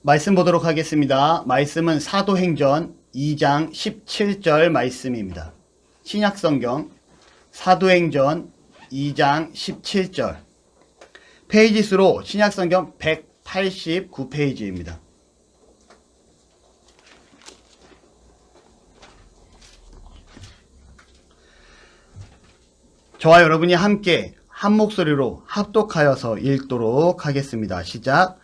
말씀 보도록 하겠습니다. 말씀은 사도행전 2장 17절 말씀입니다. 신약성경 사도행전 2장 17절 페이지 수로 신약성경 189페이지입니다. 저와 여러분이 함께 한 목소리로 합독하여서 읽도록 하겠습니다. 시작.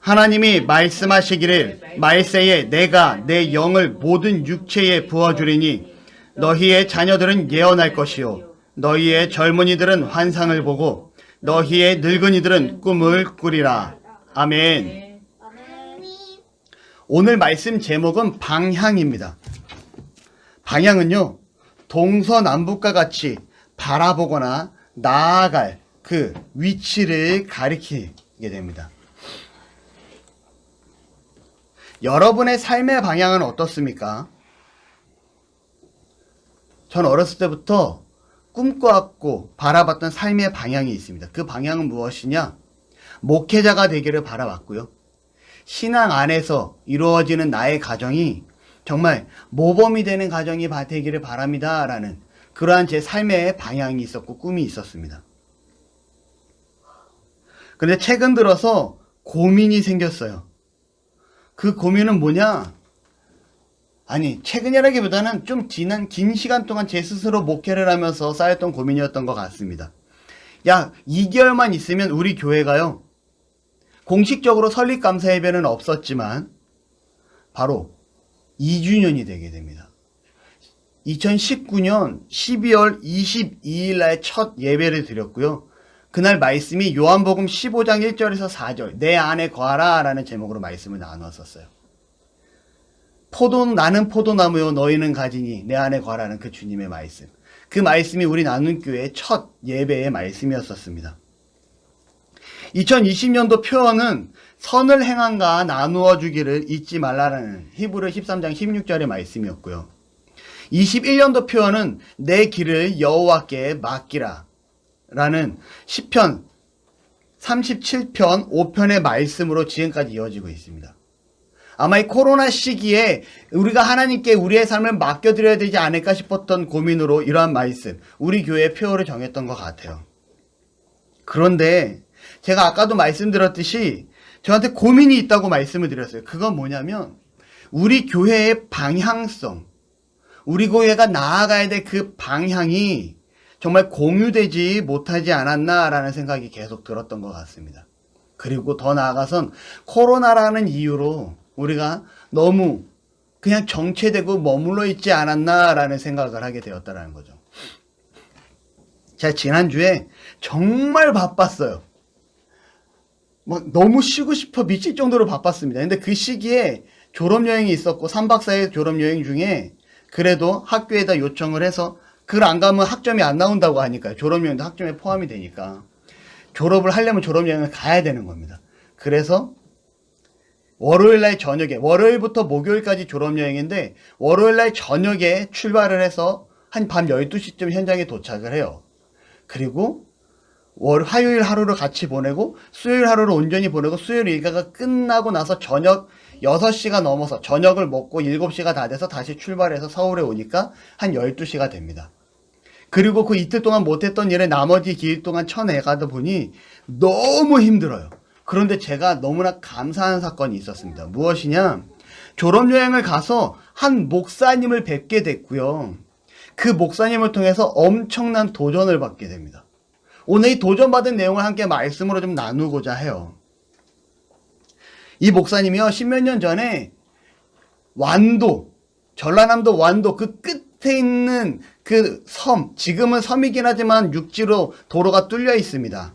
하나님이 말씀하시기를 말세에 내가 내 영을 모든 육체에 부어주리니 너희의 자녀들은 예언할 것이요 너희의 젊은이들은 환상을 보고 너희의 늙은이들은 꿈을 꾸리라. 아멘. 오늘 말씀 제목은 방향입니다. 방향은요, 동서남북과 같이 바라보거나 나아갈 그 위치를 가리키게 됩니다. 여러분의 삶의 방향은 어떻습니까? 전 어렸을 때부터 꿈꿔왔고 바라봤던 삶의 방향이 있습니다. 그 방향은 무엇이냐? 목회자가 되기를 바라봤고요. 신앙 안에서 이루어지는 나의 가정이 정말 모범이 되는 가정이 되기를 바랍니다. 라는 그러한 제 삶의 방향이 있었고 꿈이 있었습니다. 그런데 최근 들어서 고민이 생겼어요. 그 고민은 뭐냐? 아니, 최근이라기보다는 좀 지난 긴 시간 동안 제 스스로 목회를 하면서 쌓였던 고민이었던 것 같습니다. 약 2개월만 있으면 우리 교회가요, 공식적으로 설립감사 예배는 없었지만 바로 2주년이 되게 됩니다. 2019년 12월 22일 날 첫 예배를 드렸고요. 그날 말씀이 요한복음 15장 1절에서 4절 내 안에 거하라 라는 제목으로 말씀을 나누었었어요. 나는 포도나무요 너희는 가지니 내 안에 거하라는 그 주님의 말씀, 그 말씀이 우리 나눔교회의 첫 예배의 말씀이었었습니다. 2020년도 표어는 선을 행한가 나누어 주기를 잊지 말라라는 히브리 13장 16절의 말씀이었고요. 21년도 표어는 내 길을 여호와께 맡기라 라는 시편 37편 5편의 말씀으로 지금까지 이어지고 있습니다. 아마 이 코로나 시기에 우리가 하나님께 우리의 삶을 맡겨드려야 되지 않을까 싶었던 고민으로 이러한 말씀, 우리 교회의 표어를 정했던 것 같아요. 그런데 제가 아까도 말씀드렸듯이 저한테 고민이 있다고 말씀을 드렸어요. 그건 뭐냐면 우리 교회의 방향성, 우리 교회가 나아가야 될 그 방향이 정말 공유되지 못하지 않았나라는 생각이 계속 들었던 것 같습니다. 그리고 더 나아가선 코로나라는 이유로 우리가 너무 그냥 정체되고 머물러 있지 않았나라는 생각을 하게 되었다는 거죠. 제가 지난주에 정말 바빴어요. 막 너무 쉬고 싶어 미칠 정도로 바빴습니다. 근데 그 시기에 졸업여행이 있었고 3박 4일 졸업여행 중에 그래도 학교에다 요청을 해서 그걸 안 가면 학점이 안 나온다고 하니까요. 졸업여행도 학점에 포함이 되니까 졸업을 하려면 졸업여행을 가야 되는 겁니다. 그래서 월요일날 저녁에, 월요일부터 목요일까지 졸업여행인데 월요일날 저녁에 출발을 해서 한 밤 12시쯤 현장에 도착을 해요. 그리고 화요일 하루를 같이 보내고 수요일 하루를 온전히 보내고 수요일 일과가 끝나고 나서 저녁 6시가 넘어서 저녁을 먹고 7시가 다 돼서 다시 출발해서 서울에 오니까 한 12시가 됩니다. 그리고 그 이틀 동안 못했던 일을 나머지 길 동안 쳐내가다 보니 너무 힘들어요. 그런데 제가 너무나 감사한 사건이 있었습니다. 무엇이냐? 졸업여행을 가서 한 목사님을 뵙게 됐고요. 그 목사님을 통해서 엄청난 도전을 받게 됩니다. 오늘 이 도전받은 내용을 함께 말씀으로 좀 나누고자 해요. 이 목사님이요, 십몇 년 전에 전라남도 완도 그 끝에 있는 그 섬, 지금은 섬이긴 하지만 육지로 도로가 뚫려 있습니다.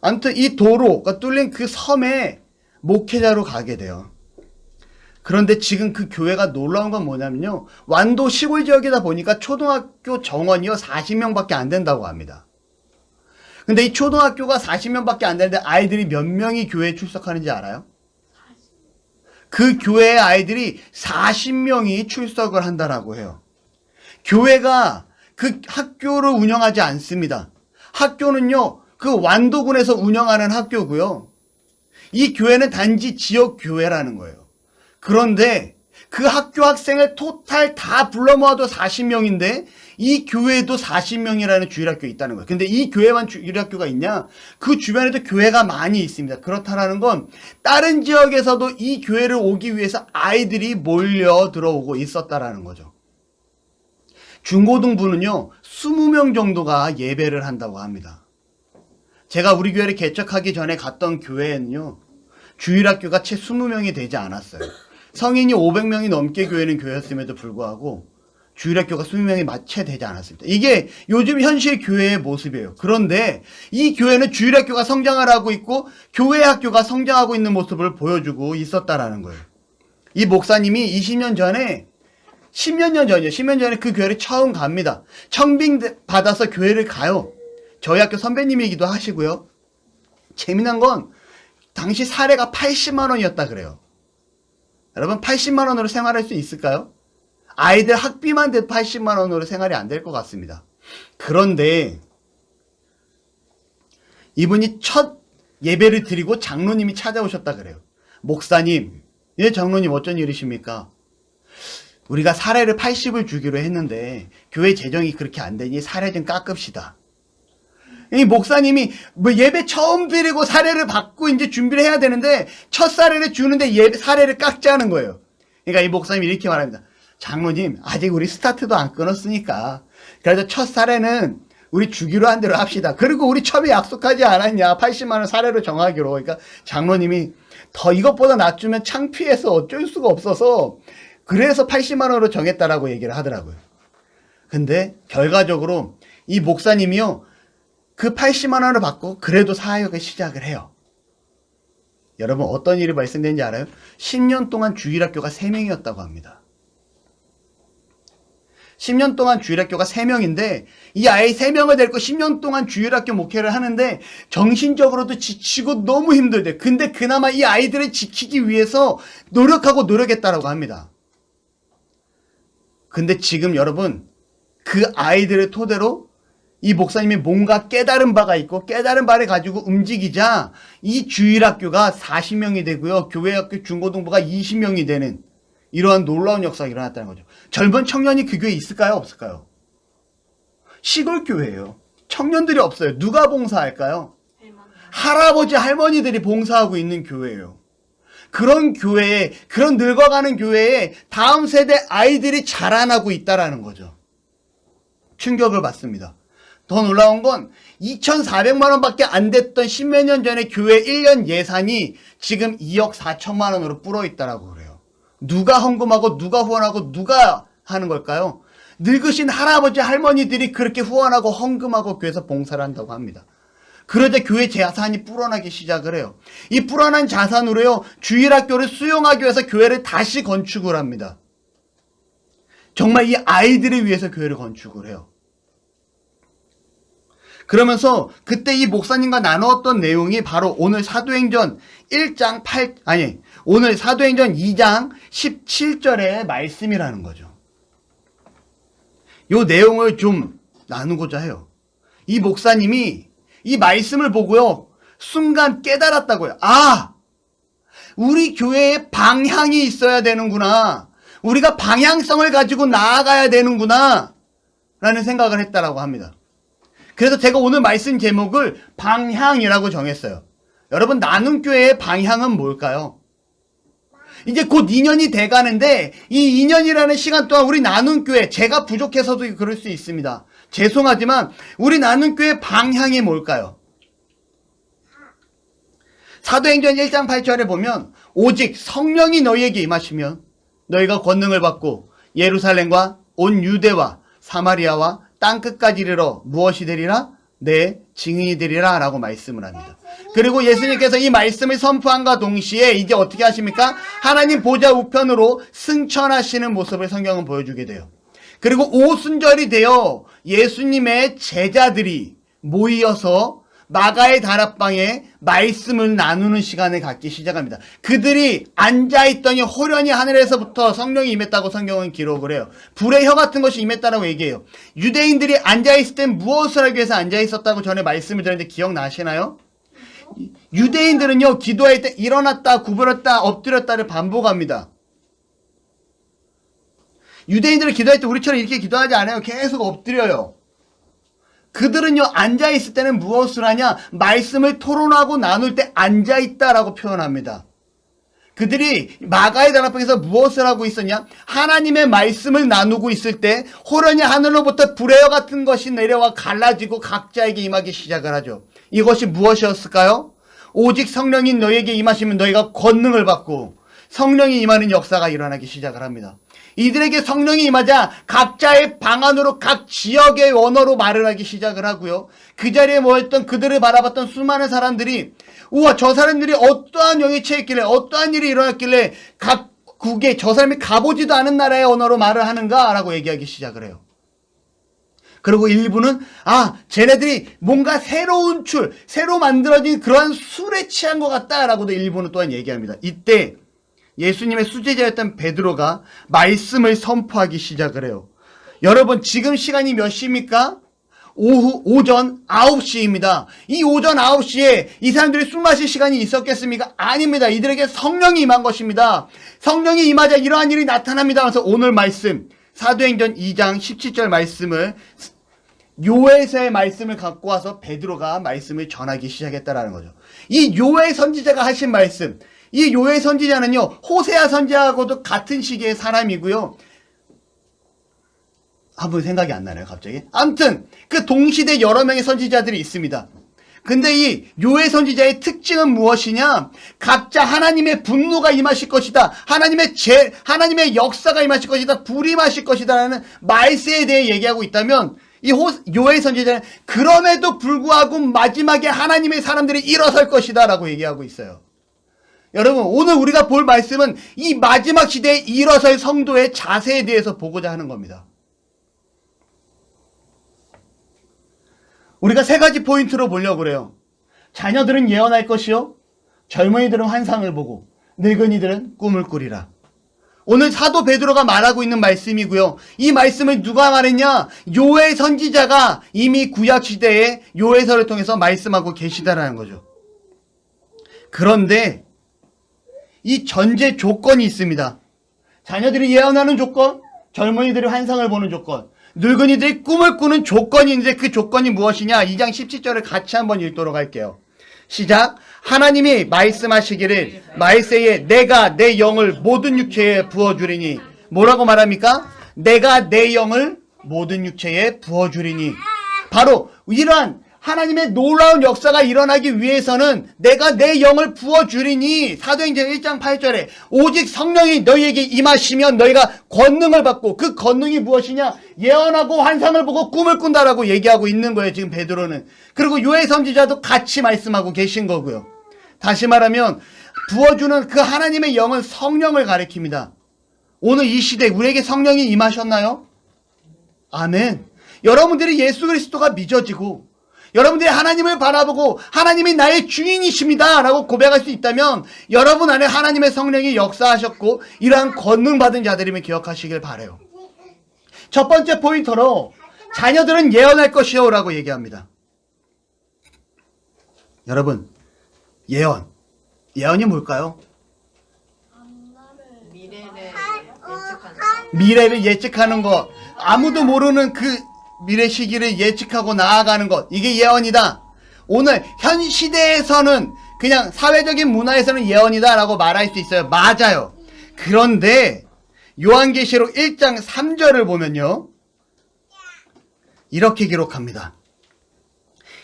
아무튼 이 도로가 뚫린 그 섬에 목회자로 가게 돼요. 그런데 지금 그 교회가 놀라운 건 뭐냐면요, 완도 시골 지역이다 보니까 초등학교 정원이요 40명밖에 안 된다고 합니다. 근데 이 초등학교가 40명밖에 안 되는데 아이들이 몇 명이 교회에 출석하는지 알아요? 그 교회의 아이들이 40명이 출석을 한다라고 해요. 교회가 그 학교를 운영하지 않습니다. 학교는요, 그 완도군에서 운영하는 학교고요. 이 교회는 단지 지역 교회라는 거예요. 그런데 그 학교 학생을 토탈 다 불러 모아도 40명인데 이 교회도 40명이라는 주일학교가 있다는 거예요. 근데 이 교회만 주일학교가 있냐? 그 주변에도 교회가 많이 있습니다. 그렇다라는 건 다른 지역에서도 이 교회를 오기 위해서 아이들이 몰려 들어오고 있었다라는 거죠. 중고등부는요, 20명 정도가 예배를 한다고 합니다. 제가 우리 교회를 개척하기 전에 갔던 교회에는요, 주일학교가 채 20명이 되지 않았어요. 성인이 500명이 넘게 교회는 교회였음에도 불구하고 주일학교가 20명이 채 되지 않았습니다. 이게 요즘 현실 교회의 모습이에요. 그런데 이 교회는 주일학교가 성장을 하고 있고 교회 학교가 성장하고 있는 모습을 보여주고 있었다라는 거예요. 이 목사님이 10년 전에 그 교회를 처음 갑니다. 청빙 받아서 교회를 가요. 저희 학교 선배님이기도 하시고요. 재미난 건 당시 사례가 80만 원이었다 그래요. 여러분 80만 원으로 생활할 수 있을까요? 아이들 학비만 돼도 80만 원으로 생활이 안 될 것 같습니다. 그런데 이분이 첫 예배를 드리고 장로님이 찾아오셨다 그래요. 목사님, 예 장로님 어쩐 일이십니까? 우리가 사례를 80을 주기로 했는데 교회 재정이 그렇게 안 되니 사례 좀 깎읍시다. 이 목사님이 뭐 예배 처음 드리고 사례를 받고 이제 준비를 해야 되는데 첫 사례를 주는데 예배 사례를 깎자는 거예요. 그러니까 이 목사님이 이렇게 말합니다. 장로님, 아직 우리 스타트도 안 끊었으니까 그래도 첫 사례는 우리 주기로 한 대로 합시다. 그리고 우리 처음에 약속하지 않았냐? 80만 원 사례로 정하기로. 그러니까 장로님이 더 이것보다 낮추면 창피해서 어쩔 수가 없어서 그래서 80만 원으로 정했다라고 얘기를 하더라고요. 근데 결과적으로 이 목사님이요, 그 80만 원을 받고 그래도 사역을 시작을 해요. 여러분 어떤 일이 발생되는지 알아요? 10년 동안 주일학교가 3명이었다고 합니다. 10년 동안 주일학교가 3명인데 이 아이 3명을 데리고 10년 동안 주일학교 목회를 하는데 정신적으로도 지치고 너무 힘들대. 근데 그나마 이 아이들을 지키기 위해서 노력했다라고 합니다. 근데 지금 여러분 그 아이들을 토대로 이 목사님이 뭔가 깨달은 바가 있고 깨달은 바를 가지고 움직이자 이 주일학교가 40명이 되고요. 교회학교 중고등부가 20명이 되는 이러한 놀라운 역사가 일어났다는 거죠. 젊은 청년이 그 교회에 있을까요? 없을까요? 시골 교회예요. 청년들이 없어요. 누가 봉사할까요? 할아버지 할머니들이 봉사하고 있는 교회예요. 그런 교회에, 그런 늙어가는 교회에 다음 세대 아이들이 자라나고 있다라는 거죠. 충격을 받습니다. 더 놀라운 건 2,400만 원밖에 안 됐던 십몇 년 전에 교회 1년 예산이 지금 2억 4천만 원으로 불어 있다라고 그래요. 누가 헌금하고 누가 후원하고 누가 하는 걸까요? 늙으신 할아버지 할머니들이 그렇게 후원하고 헌금하고 교회에서 봉사를 한다고 합니다. 그러자 교회 재산이 불어나기 시작을 해요. 이 불어난 자산으로요, 주일학교를 수용하기 위해서 교회를 다시 건축을 합니다. 정말 이 아이들을 위해서 교회를 건축을 해요. 그러면서 그때 이 목사님과 나누었던 내용이 바로 오늘 사도행전 2장 17절의 말씀이라는 거죠. 이 내용을 좀 나누고자 해요. 이 목사님이 이 말씀을 보고요, 순간 깨달았다고요. 아! 우리 교회에 방향이 있어야 되는구나. 우리가 방향성을 가지고 나아가야 되는구나. 라는 생각을 했다라고 합니다. 그래서 제가 오늘 말씀 제목을 방향이라고 정했어요. 여러분, 나눔교회의 방향은 뭘까요? 이제 곧 2년이 돼가는데 이 2년이라는 시간 동안 우리 나눔교회, 제가 부족해서도 그럴 수 있습니다. 죄송하지만 우리 나눔교회 방향이 뭘까요? 사도행전 1장 8절에 보면 오직 성령이 너희에게 임하시면 너희가 권능을 받고 예루살렘과 온 유대와 사마리아와 땅끝까지 이르러 무엇이 되리라? 내 증인이 되리라 라고 말씀을 합니다. 그리고 예수님께서 이 말씀을 선포함과 동시에 이제 어떻게 하십니까? 하나님 보좌 우편으로 승천하시는 모습을 성경은 보여주게 돼요. 그리고 오순절이 되어 예수님의 제자들이 모이어서 마가의 다락방에 말씀을 나누는 시간을 갖기 시작합니다. 그들이 앉아있더니 호련히 하늘에서부터 성령이 임했다고 성경은 기록을 해요. 불의 혀 같은 것이 임했다라고 얘기해요. 유대인들이 앉아있을 땐 무엇을 하기 위해서 앉아있었다고 전에 말씀을 드렸는데 기억나시나요? 유대인들은요, 기도할 때 일어났다, 구부렸다, 엎드렸다를 반복합니다. 유대인들은 기도할 때 우리처럼 이렇게 기도하지 않아요. 계속 엎드려요. 그들은요, 앉아있을 때는 무엇을 하냐? 말씀을 토론하고 나눌 때 앉아있다라고 표현합니다. 그들이 마가의 다락방에서 무엇을 하고 있었냐? 하나님의 말씀을 나누고 있을 때 호련히 하늘로부터 불의어 같은 것이 내려와 갈라지고 각자에게 임하기 시작을 하죠. 이것이 무엇이었을까요? 오직 성령이 너에게 임하시면 너희가 권능을 받고 성령이 임하는 역사가 일어나기 시작을 합니다. 이들에게 성령이 임하자 각자의 방 안으로 각 지역의 언어로 말을 하기 시작을 하고요. 그 자리에 모였던 그들을 바라봤던 수많은 사람들이 우와, 저 사람들이 어떠한 영에 취했길래, 어떠한 일이 일어났길래 각국에 저 사람이 가보지도 않은 나라의 언어로 말을 하는가? 라고 얘기하기 시작을 해요. 그리고 일부는 쟤네들이 뭔가 새로운 새로 만들어진 그러한 술에 취한 것 같다라고도 일부는 또한 얘기합니다. 이때 예수님의 수제자였던 베드로가 말씀을 선포하기 시작을 해요. 여러분, 지금 시간이 몇 시입니까? 오전 9시입니다. 이 오전 9시에 이 사람들이 술 마실 시간이 있었겠습니까? 아닙니다. 이들에게 성령이 임한 것입니다. 성령이 임하자 이러한 일이 나타납니다. 그래서 오늘 말씀, 사도행전 2장 17절 말씀을, 요에서의 말씀을 갖고 와서 베드로가 말씀을 전하기 시작했다라는 거죠. 이 요엘 선지자가 하신 말씀, 이 요엘 선지자는요, 호세아 선지자하고도 같은 시기의 사람이고요. 한 분 생각이 안 나네요, 갑자기. 아무튼 그 동시대 여러 명의 선지자들이 있습니다. 근데 이 요엘 선지자의 특징은 무엇이냐? 각자 하나님의 분노가 임하실 것이다. 하나님의 역사가 임하실 것이다. 불이 임하실 것이다라는 말세에 대해 얘기하고 있다면, 이 요엘 선지자는 그럼에도 불구하고 마지막에 하나님의 사람들이 일어설 것이다라고 얘기하고 있어요. 여러분, 오늘 우리가 볼 말씀은 이 마지막 시대에 일어설 성도의 자세에 대해서 보고자 하는 겁니다. 우리가 세 가지 포인트로 보려고 그래요. 자녀들은 예언할 것이요, 젊은이들은 환상을 보고 늙은이들은 꿈을 꾸리라. 오늘 사도 베드로가 말하고 있는 말씀이고요. 이 말씀을 누가 말했냐? 요엘 선지자가 이미 구약 시대에 요엘서를 통해서 말씀하고 계시다라는 거죠. 그런데 이 전제 조건이 있습니다. 자녀들이 예언하는 조건, 젊은이들이 환상을 보는 조건, 늙은이들이 꿈을 꾸는 조건이 있는데 그 조건이 무엇이냐? 2장 17절을 같이 한번 읽도록 할게요. 시작. 하나님이 말씀하시기를 말세에 내가 내 영을 모든 육체에 부어주리니. 뭐라고 말합니까? 내가 내 영을 모든 육체에 부어주리니. 바로 이러한 하나님의 놀라운 역사가 일어나기 위해서는 내가 내 영을 부어주리니, 사도행전 1장 8절에 오직 성령이 너희에게 임하시면 너희가 권능을 받고, 그 권능이 무엇이냐? 예언하고 환상을 보고 꿈을 꾼다라고 얘기하고 있는 거예요, 지금 베드로는. 그리고 요엘 선지자도 같이 말씀하고 계신 거고요. 다시 말하면 부어주는 그 하나님의 영은 성령을 가리킵니다. 오늘 이 시대 우리에게 성령이 임하셨나요? 아멘. 여러분들이 예수 그리스도가 믿어지고 여러분들이 하나님을 바라보고 하나님이 나의 주인이십니다 라고 고백할 수 있다면 여러분 안에 하나님의 성령이 역사하셨고 이러한 권능 받은 자들임을 기억하시길 바라요. 첫 번째 포인트로 자녀들은 예언할 것이요 라고 얘기합니다. 여러분, 예언이 뭘까요? 미래를 예측하는 것, 아무도 모르는 그 미래 시기를 예측하고 나아가는 것, 이게 예언이다. 오늘 현 시대에서는 그냥 사회적인 문화에서는 예언이다 라고 말할 수 있어요. 맞아요. 그런데 요한계시록 1장 3절을 보면요, 이렇게 기록합니다.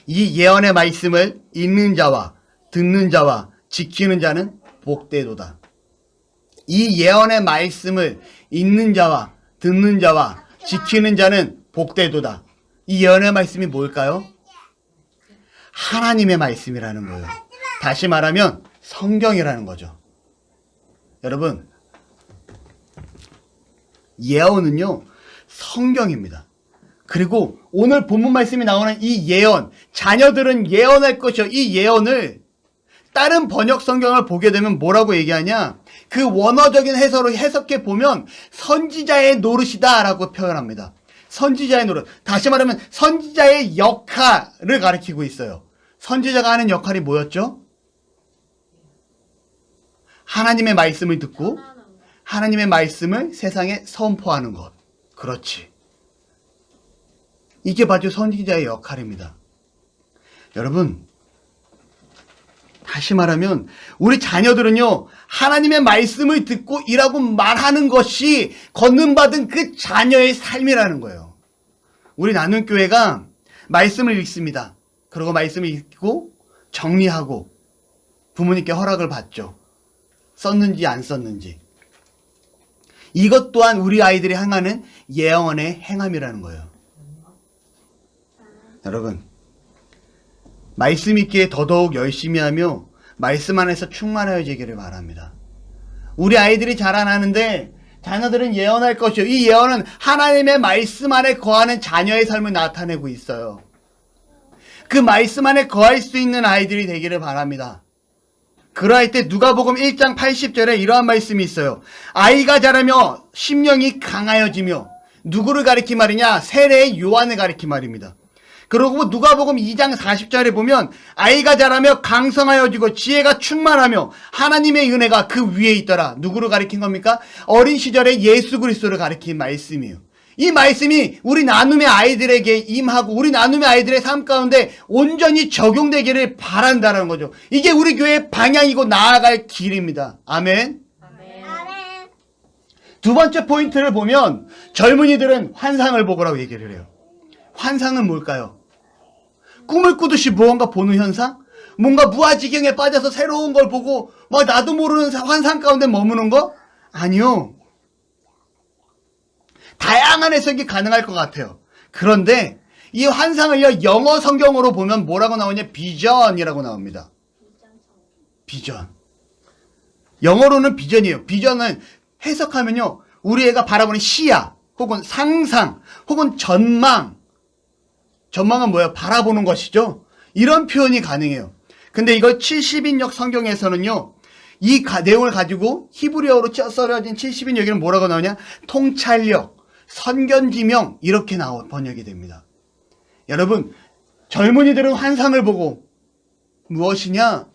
이 예언의 말씀을 읽는 자와 듣는 자와 지키는 자는 복되도다. 이 예언의 말씀을 읽는 자와 듣는 자와 지키는 자는 복되도다. 이 예언의 말씀이 뭘까요? 하나님의 말씀이라는 거예요. 다시 말하면 성경이라는 거죠. 여러분, 예언은요, 성경입니다. 그리고 오늘 본문 말씀이 나오는 이 예언, 자녀들은 예언할 것이요. 이 예언을 다른 번역 성경을 보게 되면 뭐라고 얘기하냐? 그 원어적인 해석으로 해석해 보면 선지자의 노릇이다 라고 표현합니다. 선지자의 노릇. 다시 말하면 선지자의 역할을 가리키고 있어요. 선지자가 하는 역할이 뭐였죠? 하나님의 말씀을 듣고 하나님의 말씀을 세상에 선포하는 것. 그렇지. 이게 바로 선지자의 역할입니다. 여러분, 다시 말하면 우리 자녀들은요, 하나님의 말씀을 듣고 이라고 말하는 것이 건능받은 그 자녀의 삶이라는 거예요. 우리 나눔교회가 말씀을 읽습니다. 그리고 말씀을 읽고 정리하고 부모님께 허락을 받죠. 썼는지 안 썼는지. 이것 또한 우리 아이들이 행하는 예언의 행함이라는 거예요. 여러분, 말씀 읽기에 더더욱 열심히 하며 말씀 안에서 충만하여지기를 바랍니다. 우리 아이들이 자라나는데 자녀들은 예언할 것이요. 이 예언은 하나님의 말씀 안에 거하는 자녀의 삶을 나타내고 있어요. 그 말씀 안에 거할 수 있는 아이들이 되기를 바랍니다. 그러할 때 누가복음 1장 80절에 이러한 말씀이 있어요. 아이가 자라며 심령이 강하여지며, 누구를 가리킨 말이냐? 세례의 요한을 가리킨 말입니다. 그리고 누가복음 2장 40절에 보면 아이가 자라며 강성하여지고 지혜가 충만하며 하나님의 은혜가 그 위에 있더라. 누구를 가리킨 겁니까? 어린 시절에 예수 그리스도를 가리킨 말씀이에요. 이 말씀이 우리 나눔의 아이들에게 임하고 우리 나눔의 아이들의 삶 가운데 온전히 적용되기를 바란다는 거죠. 이게 우리 교회의 방향이고 나아갈 길입니다. 아멘. 아멘. 두 번째 포인트를 보면 젊은이들은 환상을 보고라고 얘기를 해요. 환상은 뭘까요? 꿈을 꾸듯이 무언가 보는 현상? 뭔가 무아지경에 빠져서 새로운 걸 보고 막 나도 모르는 환상 가운데 머무는 거? 아니요. 다양한 해석이 가능할 것 같아요. 그런데 이 환상을요, 영어 성경으로 보면 뭐라고 나오냐? 비전이라고 나옵니다. 비전. 영어로는 비전이에요. 비전은 해석하면요, 우리 애가 바라보는 시야, 혹은 상상, 혹은 전망. 전망은 뭐예요? 바라보는 것이죠. 이런 표현이 가능해요. 근데 이걸 70인역 성경에서는요, 이 내용을 가지고 히브리어로 써려진 70인 여기는 뭐라고 나오냐? 통찰력, 선견지명, 이렇게 번역이 됩니다. 여러분, 젊은이들은 환상을 보고 무엇이냐?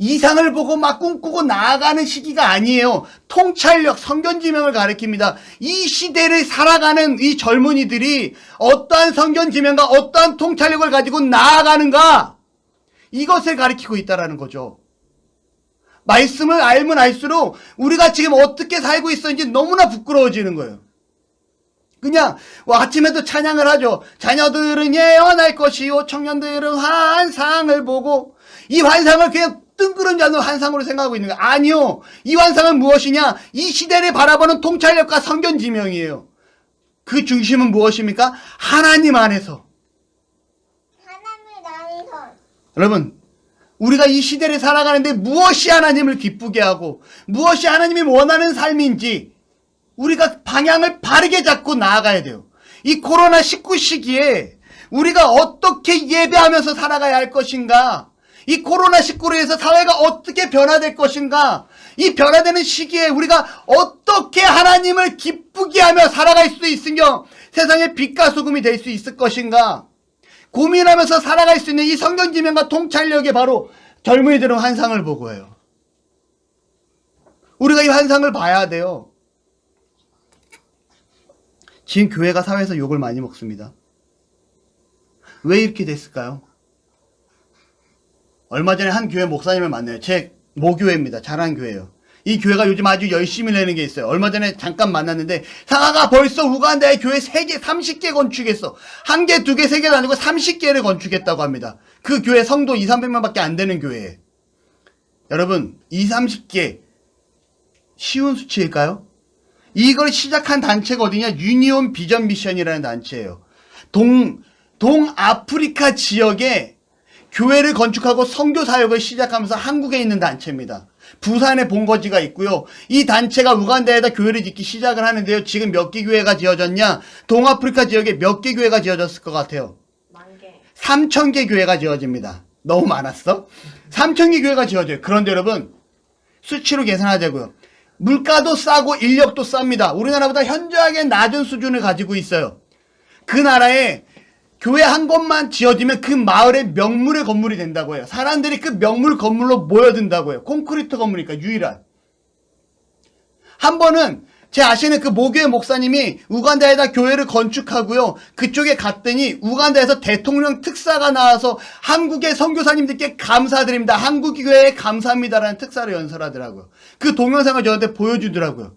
이상을 보고 막 꿈꾸고 나아가는 시기가 아니에요. 통찰력, 성견지명을 가리킵니다. 이 시대를 살아가는 이 젊은이들이 어떠한 성견지명과 어떠한 통찰력을 가지고 나아가는가, 이것을 가리키고 있다는 거죠. 말씀을 알면 알수록 우리가 지금 어떻게 살고 있었는지 너무나 부끄러워지는 거예요. 그냥 아침에도 찬양을 하죠. 자녀들은 예언할 것이요 청년들은 환상을 보고, 이 환상을 그냥 뜬구름 잡는 환상으로 생각하고 있는 거예요. 아니요. 이 환상은 무엇이냐? 이 시대를 바라보는 통찰력과 성견지명이에요. 그 중심은 무엇입니까? 하나님 안에서. 하나님의 나라에서. 여러분, 우리가 이 시대를 살아가는데 무엇이 하나님을 기쁘게 하고 무엇이 하나님이 원하는 삶인지 우리가 방향을 바르게 잡고 나아가야 돼요. 이 코로나19 시기에 우리가 어떻게 예배하면서 살아가야 할 것인가? 이 코로나19로 인해서 사회가 어떻게 변화될 것인가? 이 변화되는 시기에 우리가 어떻게 하나님을 기쁘게 하며 살아갈 수 있으며 세상의 빛과 소금이 될 수 있을 것인가? 고민하면서 살아갈 수 있는 이 성경지명과 통찰력에 바로 젊은이들은 환상을 보고 해요. 우리가 이 환상을 봐야 돼요. 지금 교회가 사회에서 욕을 많이 먹습니다. 왜 이렇게 됐을까요? 얼마 전에 한 교회 목사님을 만나요. 제 모교회입니다. 잘하는 교회예요. 이 교회가 요즘 아주 열심히 내는 게 있어요. 얼마 전에 잠깐 만났는데, 상아가 벌써 우간다에 교회 3개, 30개 건축했어. 1개, 2개, 3개가 아니고 30개를 건축했다고 합니다. 그 교회 성도 2, 300명밖에 안 되는 교회에. 여러분, 2, 30개 쉬운 수치일까요? 이걸 시작한 단체가 어디냐? 유니온 비전 미션이라는 단체예요. 동아프리카 지역에 교회를 건축하고 선교 사역을 시작하면서 한국에 있는 단체입니다. 부산에 본거지가 있고요. 이 단체가 우간다에다 교회를 짓기 시작을 하는데요. 지금 몇 개 교회가 지어졌냐? 동아프리카 지역에 몇 개 교회가 지어졌을 것 같아요? 3,000개 교회가 지어집니다. 너무 많았어? 3,000개 교회가 지어져요. 그런데 여러분, 수치로 계산하자고요. 물가도 싸고 인력도 쌉니다. 우리나라보다 현저하게 낮은 수준을 가지고 있어요. 그 나라에 교회 한 곳만 지어지면 그 마을의 명물의 건물이 된다고 해요. 사람들이 그 명물 건물로 모여든다고 해요. 콘크리트 건물이니까 유일한. 한 번은 제 아시는 그 모교회 목사님이 우간다에다 교회를 건축하고요. 그쪽에 갔더니 우간다에서 대통령 특사가 나와서 한국의 선교사님들께 감사드립니다. 한국교회에 감사합니다라는 특사를 연설하더라고요. 그 동영상을 저한테 보여주더라고요.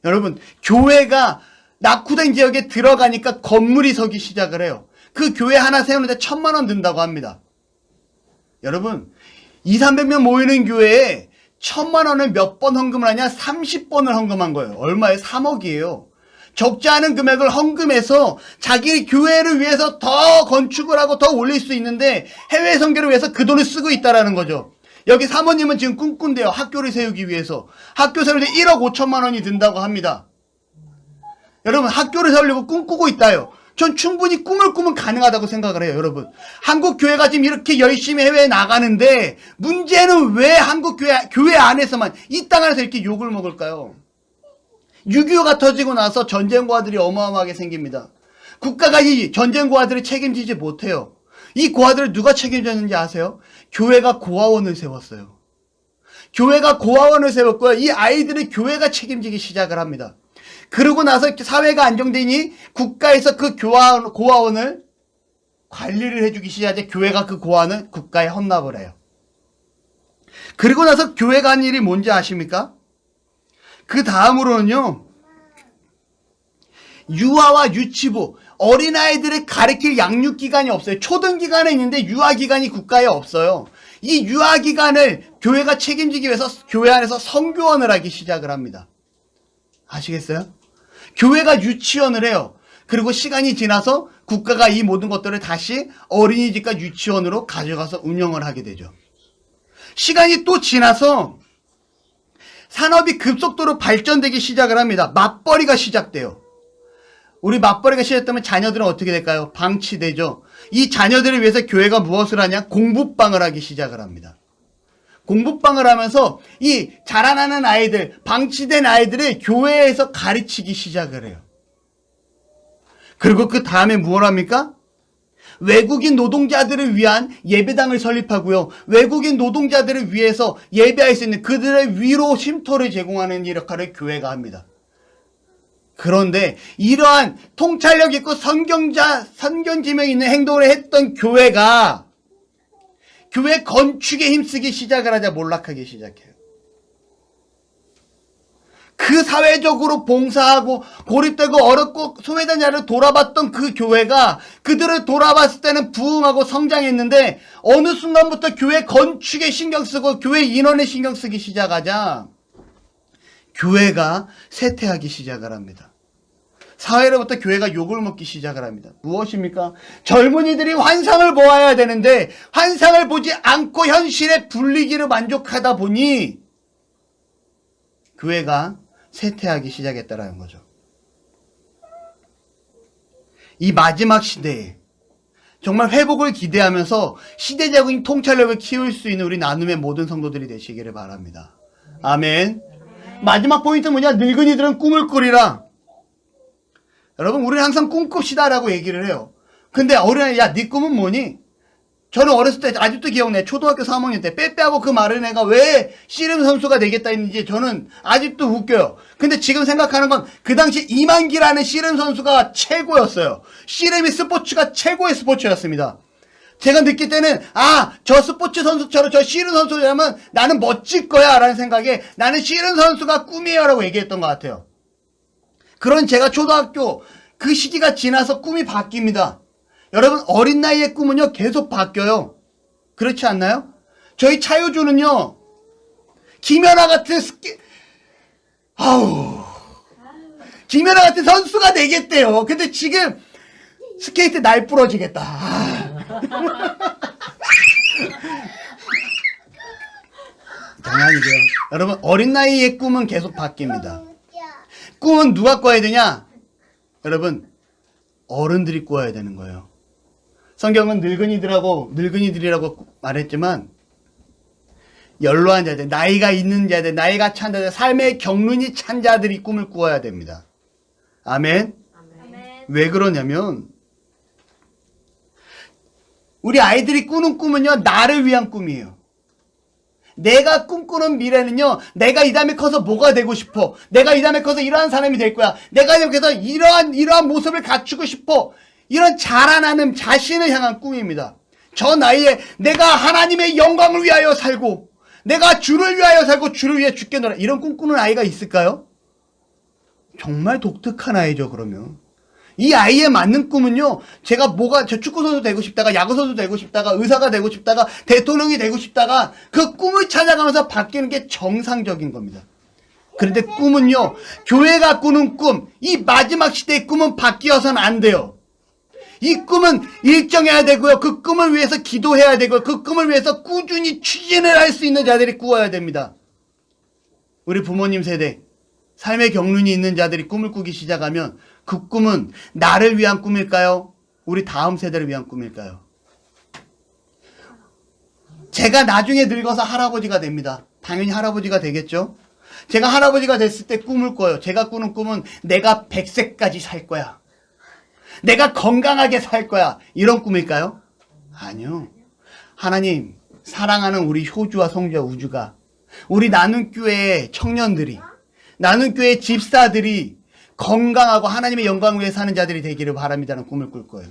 여러분, 교회가 낙후된 지역에 들어가니까 건물이 서기 시작을 해요. 그 교회 하나 세우는데 1,000만 원 든다고 합니다. 여러분, 200~300명 모이는 교회에 1,000만 원을 몇 번 헌금을 하냐? 30번을 헌금한 거예요. 얼마에? 3억이에요. 적지 않은 금액을 헌금해서 자기 교회를 위해서 더 건축을 하고 더 올릴 수 있는데 해외 선교를 위해서 그 돈을 쓰고 있다라는 거죠. 여기 사모님은 지금 꿈꾼대요. 학교를 세우기 위해서. 학교 세우는데 1억 5천만 원이 든다고 합니다. 여러분, 학교를 세우려고 꿈꾸고 있다요. 전 충분히 꿈을 꾸면 가능하다고 생각을 해요, 여러분. 한국 교회가 지금 이렇게 열심히 해외에 나가는데 문제는 왜 한국 교회 안에서만, 이 땅 안에서 이렇게 욕을 먹을까요? 6.25가 터지고 나서 전쟁 고아들이 어마어마하게 생깁니다. 국가가 이 전쟁 고아들을 책임지지 못해요. 이 고아들을 누가 책임졌는지 아세요? 교회가 고아원을 세웠어요. 교회가 고아원을 세웠고요. 이 아이들을 교회가 책임지기 시작을 합니다. 그러고 나서 사회가 안정되니 국가에서 그 고아원을 관리를 해주기 시작해 교회가 그 고아원을 국가에 헌납을 해요. 그리고 나서 교회가 한 일이 뭔지 아십니까? 그 다음으로는요, 유아와 유치부, 어린아이들을 가르칠 양육기관이 없어요. 초등기관에 있는데 유아기관이 국가에 없어요. 이 유아기관을 교회가 책임지기 위해서 교회 안에서 선교원을 하기 시작을 합니다. 아시겠어요? 교회가 유치원을 해요. 그리고 시간이 지나서 국가가 이 모든 것들을 다시 어린이집과 유치원으로 가져가서 운영을 하게 되죠. 시간이 또 지나서 산업이 급속도로 발전되기 시작을 합니다. 맞벌이가 시작돼요. 우리 맞벌이가 시작되면 자녀들은 어떻게 될까요? 방치되죠. 이 자녀들을 위해서 교회가 무엇을 하냐? 공부방을 하기 시작을 합니다. 공부방을 하면서 이 자라나는 아이들, 방치된 아이들을 교회에서 가르치기 시작을 해요. 그리고 그 다음에 무엇을 합니까? 외국인 노동자들을 위한 예배당을 설립하고요. 외국인 노동자들을 위해서 예배할 수 있는 그들의 위로 쉼터를 제공하는 이 역할을 교회가 합니다. 그런데 이러한 통찰력 있고 선견지명 있는 행동을 했던 교회가 교회 건축에 힘쓰기 시작을 하자 몰락하기 시작해요. 그 사회적으로 봉사하고 고립되고 어렵고 소외된 자를 돌아봤던 그 교회가 그들을 돌아봤을 때는 부흥하고 성장했는데 어느 순간부터 교회 건축에 신경 쓰고 교회 인원에 신경 쓰기 시작하자 교회가 쇠퇴하기 시작을 합니다. 사회로부터 교회가 욕을 먹기 시작을 합니다. 무엇입니까? 젊은이들이 환상을 보아야 되는데 환상을 보지 않고 현실의 분리기를 만족하다 보니 교회가 쇠퇴하기 시작했다라는 거죠. 이 마지막 시대에 정말 회복을 기대하면서 시대적인 통찰력을 키울 수 있는 우리 나눔의 모든 성도들이 되시기를 바랍니다. 아멘. 마지막 포인트 뭐냐? 늙은이들은 꿈을 꾸리라. 여러분, 우리는 항상 꿈꿉시다라고 얘기를 해요. 근데 어린애, 야, 네 꿈은 뭐니? 저는 어렸을 때 아직도 기억나요. 초등학교 3학년 때 빼빼하고 그 말을 애가 왜 씨름 선수가 되겠다 했는지 저는 아직도 웃겨요. 근데 지금 생각하는 건 그 당시 이만기라는 씨름 선수가 최고였어요. 씨름이 스포츠가 최고의 스포츠였습니다. 제가 느낄 때는 저 스포츠 선수처럼 저 씨름 선수라면 나는 멋질 거야 라는 생각에 나는 씨름 선수가 꿈이에요 라고 얘기했던 것 같아요. 그런 제가 초등학교 그 시기가 지나서 꿈이 바뀝니다. 여러분, 어린 나이의 꿈은요 계속 바뀌어요. 그렇지 않나요? 저희 차유주는요 김연아 같은 김연아 같은 선수가 되겠대요. 근데 지금 스케이트 날 부러지겠다. 장난이고요. 여러분, 어린 나이의 꿈은 계속 바뀝니다. 꿈은 누가 꿔야 되냐? 여러분, 어른들이 꿔야 되는 거예요. 성경은 늙은이들이라고 말했지만 연로한 자들, 나이가 있는 자들, 나이가 찬 자들, 삶의 경륜이 찬 자들이 꿈을 꾸어야 됩니다. 아멘. 아멘. 왜 그러냐면 우리 아이들이 꾸는 꿈은요 나를 위한 꿈이에요. 내가 꿈꾸는 미래는요, 내가 이 다음에 커서 뭐가 되고 싶어. 내가 이 다음에 커서 이러한 사람이 될 거야. 내가 이 다음에 커서 이러한 모습을 갖추고 싶어. 이런 자라나는 자신을 향한 꿈입니다. 저 나이에 내가 하나님의 영광을 위하여 살고, 내가 주를 위하여 살고 주를 위해 죽겠노라. 이런 꿈꾸는 아이가 있을까요? 정말 독특한 아이죠, 그러면. 이 아이에 맞는 꿈은요, 저 축구선수 되고 싶다가, 야구선수 되고 싶다가, 의사가 되고 싶다가, 대통령이 되고 싶다가, 그 꿈을 찾아가면서 바뀌는 게 정상적인 겁니다. 그런데 꿈은요, 교회가 꾸는 꿈, 이 마지막 시대의 꿈은 바뀌어서는 안 돼요. 이 꿈은 일정해야 되고요. 그 꿈을 위해서 기도해야 되고요. 그 꿈을 위해서 꾸준히 추진을 할 수 있는 자들이 꾸어야 됩니다. 우리 부모님 세대, 삶의 경륜이 있는 자들이 꿈을 꾸기 시작하면 그 꿈은 나를 위한 꿈일까요? 우리 다음 세대를 위한 꿈일까요? 제가 나중에 늙어서 할아버지가 됩니다. 당연히 할아버지가 되겠죠? 제가 할아버지가 됐을 때 꿈을 꿔요. 제가 꾸는 꿈은 내가 100세까지 살 거야. 내가 건강하게 살 거야. 이런 꿈일까요? 아니요. 하나님, 사랑하는 우리 효주와 성주와 우주가, 우리 나눔교회의 청년들이, 나눔교회 집사들이 건강하고 하나님의 영광을 위해 사는 자들이 되기를 바랍니다는 꿈을 꿀 거예요.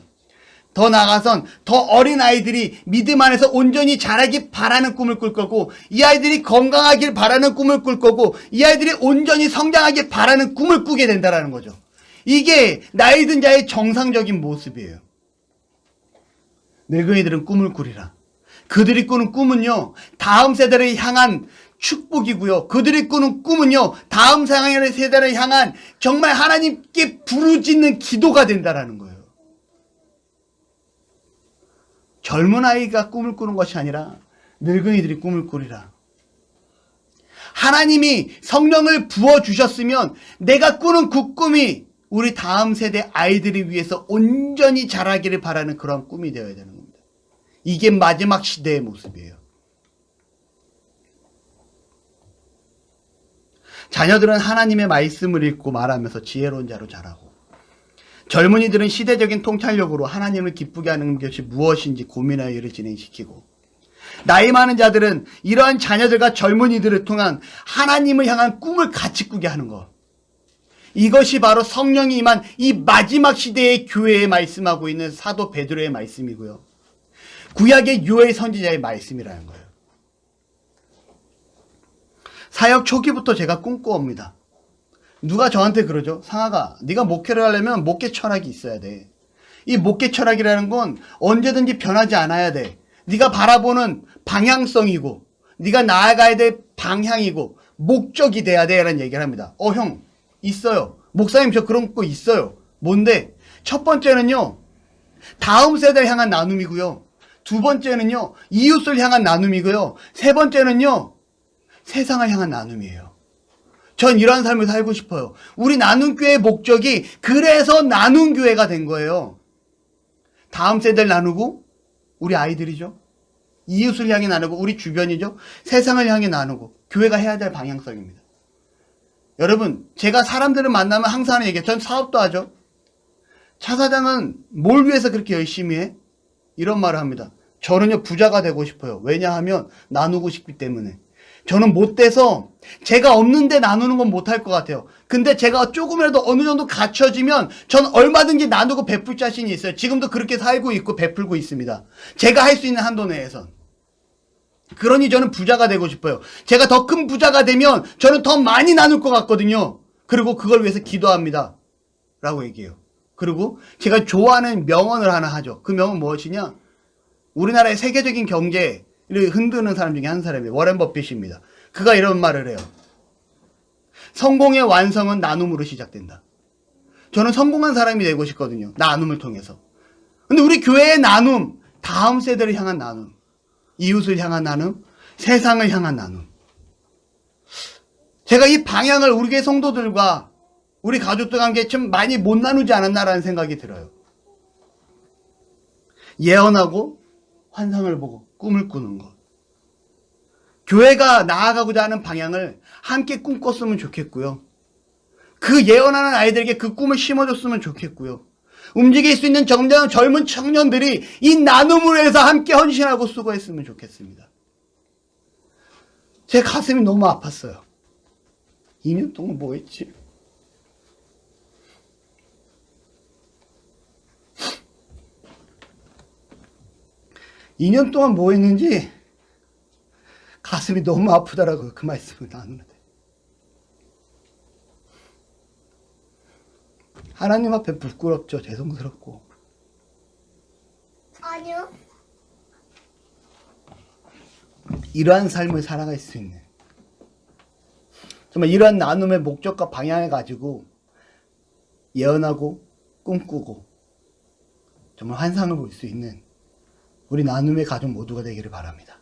더 나아가선 더 어린 아이들이 믿음 안에서 온전히 자라기 바라는 꿈을 꿀 거고, 이 아이들이 건강하길 바라는 꿈을 꿀 거고, 이 아이들이 온전히 성장하길 바라는 꿈을 꾸게 된다는 거죠. 이게 나이 든 자의 정상적인 모습이에요. 늙은이들은 꿈을 꾸리라. 그들이 꾸는 꿈은요, 다음 세대를 향한 축복이고요. 그들이 꾸는 꿈은요, 다음 세대를 향한 정말 하나님께 부르짖는 기도가 된다라는 거예요. 젊은 아이가 꿈을 꾸는 것이 아니라 늙은이들이 꿈을 꾸리라. 하나님이 성령을 부어주셨으면 내가 꾸는 그 꿈이 우리 다음 세대 아이들을 위해서 온전히 자라기를 바라는 그런 꿈이 되어야 되는 겁니다. 이게 마지막 시대의 모습이에요. 자녀들은 하나님의 말씀을 읽고 말하면서 지혜로운 자로 자라고, 젊은이들은 시대적인 통찰력으로 하나님을 기쁘게 하는 것이 무엇인지 고민하여 일을 진행시키고, 나이 많은 자들은 이러한 자녀들과 젊은이들을 통한 하나님을 향한 꿈을 같이 꾸게 하는 것. 이것이 바로 성령이 임한 이 마지막 시대의 교회에 말씀하고 있는 사도 베드로의 말씀이고요. 구약의 요엘 선지자의 말씀이라는 거예요. 사역 초기부터 제가 꿈꿔옵니다. 누가 저한테 그러죠? 상아가, 네가 목회를 하려면 목회 철학이 있어야 돼. 이 목회 철학이라는 건 언제든지 변하지 않아야 돼. 네가 바라보는 방향성이고, 네가 나아가야 될 방향이고, 목적이 돼야 돼. 라는 얘기를 합니다. 형, 있어요. 목사님, 저 그런 거 있어요. 뭔데? 첫 번째는요, 다음 세대를 향한 나눔이고요. 두 번째는요, 이웃을 향한 나눔이고요. 세 번째는요, 세상을 향한 나눔이에요. 전 이러한 삶을 살고 싶어요. 우리 나눔교회의 목적이 그래서 나눔교회가 된 거예요. 다음 세대를 나누고, 우리 아이들이죠. 이웃을 향해 나누고, 우리 주변이죠. 세상을 향해 나누고, 교회가 해야 될 방향성입니다. 여러분, 제가 사람들을 만나면 항상 하는 얘기예요. 전 사업도 하죠. 차 사장은 뭘 위해서 그렇게 열심히 해? 이런 말을 합니다. 저는요, 부자가 되고 싶어요. 왜냐하면 나누고 싶기 때문에. 저는 못 돼서 제가 없는데 나누는 건 못할 것 같아요. 근데 제가 조금이라도 어느 정도 갖춰지면 전 얼마든지 나누고 베풀 자신이 있어요. 지금도 그렇게 살고 있고 베풀고 있습니다. 제가 할 수 있는 한도 내에선. 그러니 저는 부자가 되고 싶어요. 제가 더 큰 부자가 되면 저는 더 많이 나눌 것 같거든요. 그리고 그걸 위해서 기도합니다. 라고 얘기해요. 그리고 제가 좋아하는 명언을 하나 하죠. 그 명언은 무엇이냐? 우리나라의 세계적인 경제를 흔드는 사람 중에 한 사람이에요. 워렌 버핏입니다. 그가 이런 말을 해요. 성공의 완성은 나눔으로 시작된다. 저는 성공한 사람이 되고 싶거든요. 나눔을 통해서. 근데 우리 교회의 나눔, 다음 세대를 향한 나눔, 이웃을 향한 나눔, 세상을 향한 나눔. 제가 이 방향을 우리 교회 성도들과 우리 가족들과 함께 좀 많이 못 나누지 않았나라는 생각이 들어요. 예언하고 환상을 보고 꿈을 꾸는 것. 교회가 나아가고자 하는 방향을 함께 꿈꿨으면 좋겠고요. 그 예언하는 아이들에게 그 꿈을 심어줬으면 좋겠고요. 움직일 수 있는 젊은 청년들이 이 나눔을 해서 함께 헌신하고 수고했으면 좋겠습니다. 제 가슴이 너무 아팠어요. 2년 동안 뭐 했지? 이 년 동안 뭐 했는지 가슴이 너무 아프더라고요. 그 말씀을 나누는데. 하나님 앞에 부끄럽죠. 죄송스럽고. 아니요. 이러한 삶을 살아갈 수 있는, 정말 이러한 나눔의 목적과 방향을 가지고 예언하고 꿈꾸고 정말 환상을 볼 수 있는 우리 나눔의 가족 모두가 되기를 바랍니다.